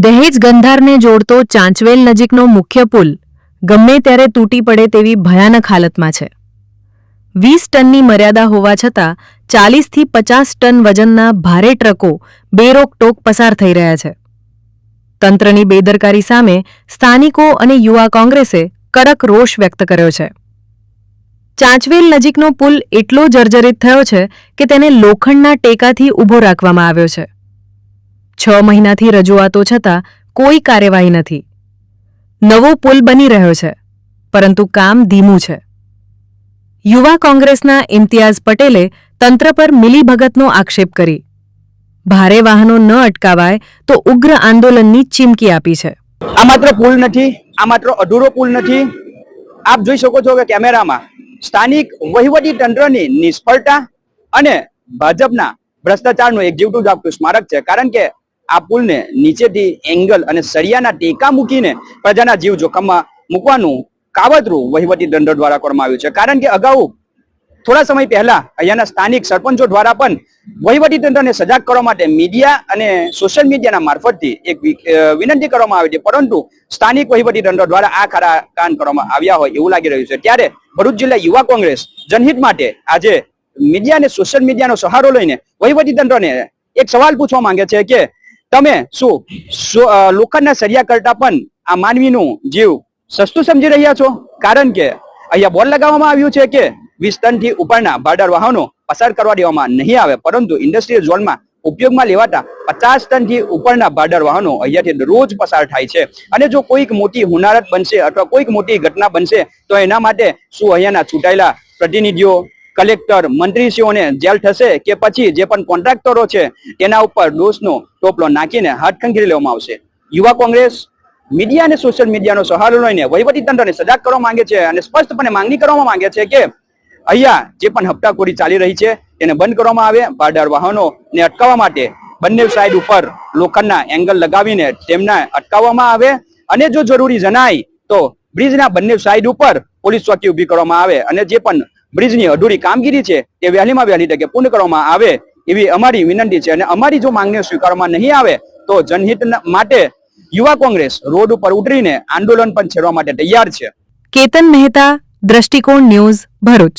દહેજ ગંધારને જોડતો ચાંચવેલ નજીકનો મુખ્ય પુલ ગમે ત્યારે તૂટી પડે તેવી ભયાનક હાલતમાં છે. 20 ટનની મર્યાદા હોવા છતાં 40થી 50 ટન વજનના ભારે ટ્રકો બેરોકટોક પસાર થઈ રહ્યા છે. તંત્રની બેદરકારી સામે સ્થાનિકો અને યુવા કોંગ્રેસે કડક રોષ વ્યક્ત કર્યો છે. ચાંચવેલ નજીકનો પુલ એટલો જર્જરિત થયો છે કે તેને લોખંડના ટેકાથી ઊભો રાખવામાં આવ્યો છે. 6 મહિનાથી રજૂઆતો છતાં કોઈ કાર્યવાહી નથી. નવો પુલ બની રહ્યો છે, પરંતુ કામ ધીમું છે. યુવા કોંગ્રેસના ઇમ્તિયાઝ પટેલે તંત્ર પર મિલીભગતનો આક્ષેપ કરી ભારે વાહનો ન અટકાવાય તો ઉગ્ર આંદોલનની ચીમકી આપી છે. આ માત્ર પુલ નથી, આ માત્ર અધૂરો પુલ નથી. આપ જોઈ શકો છો કે કેમેરામાં સ્થાનિક વહીવટી તંત્રની નિષ્ફળતા અને ભાજપના ભ્રષ્ટાચારનું એક જીવતું જાગતું સ્મારક છે. કારણ કે આ પુલને નીચેથી એંગલ અને સળિયાના ટેકા મૂકીને પ્રજાના જીવ જોખમમાં મૂકવાનું કાવતરું વહીવટી તંત્ર દ્વારા કરવામાં આવ્યું છે. કારણ કે અગાઉ થોડા સમય પહેલા અહીંયાના સ્થાનિક સરપંચો દ્વારા પણ વહીવટી તંત્રને સજાગ કરવા માટે મીડિયા અને સોશિયલ મીડિયાના મારફતથી એક વિનંતી કરવામાં આવી હતી, પરંતુ સ્થાનિક વહીવટી તંત્ર દ્વારા આ ખરા કાન કરવામાં આવ્યા હોય એવું લાગી રહ્યું છે. ત્યારે ભરૂચ જિલ્લા યુવા કોંગ્રેસ જનહિત માટે આજે મીડિયા અને સોશિયલ મીડિયાનો સહારો લઈને વહીવટી તંત્રને એક સવાલ પૂછવા માંગે છે કે તમે શું લોખંડના સળિયા કરતા પણ આ માનવીનું જીવ સસ્તું સમજી રહ્યા છો? કારણ કે અહીંયા બોર્ડ લગાવવામાં આવ્યું છે કે 20 ટનથી ઉપરના ભાડાર વાહનો પસાર કરવા દેવામાં નહીં આવે, પરંતુ ઇન્ડસ્ટ્રીયલ ઝોનમાં ઉપયોગમાં લેવાતા 50 ટનથી ઉપરના ભાડાર વાહનો અહીંયાથી રોજ પસાર થાય છે. અને જો કોઈક મોટી હોનારત બનશે અથવા કોઈક મોટી ઘટના બનશે તો એના માટે શું અહીંયાના ચૂંટાયેલા પ્રતિનિધિઓ, કલેક્ટર, મંત્રીશ્રીઓને જેલ થશે કે પછી જે પણ કોન્ટ્રાક્ટરો છે તેના ઉપર દોષનો ટોપલો નાખીને હાથ ખંખેરી લેવામાં આવશે? યુવા કોંગ્રેસ મીડિયા અને સોશિયલ મીડિયાનો સહારો લઈને વહીવટી તંત્રને સજાગ કરવા માંગે છે અને સ્પષ્ટપણે માંગણી કરવામાં માંગે છે કે અહીંયા જે પણ હપ્તાખોરી ચાલી રહી છે તેને બંધ કરવામાં આવે. ભાડાર વાહનોને અટકાવવા માટે બંને સાઈડ ઉપર લોખંડના એંગલ લગાવીને તેમને અટકાવવામાં આવે અને જો જરૂરી જણાય તો બ્રિજના બંને સાઈડ ઉપર પોલીસ ચોકી ઊભી કરવામાં આવે અને જે પણ બ્રિજની અધૂરી કામગીરી છે તે વહેલીમાં વહેલી તકે પૂર્ણ કરવામાં આવે એવી અમારી વિનંતી છે. અને અમારી જો માંગણીઓ સ્વીકારવામાં નહીં આવે તો જનહિત માટે યુવા કોંગ્રેસ રોડ ઉપર ઉતરીને આંદોલન પણ છેડવા માટે તૈયાર છે. કેતન મહેતા, દ્રષ્ટિકોણ ન્યૂઝ, ભરૂચ.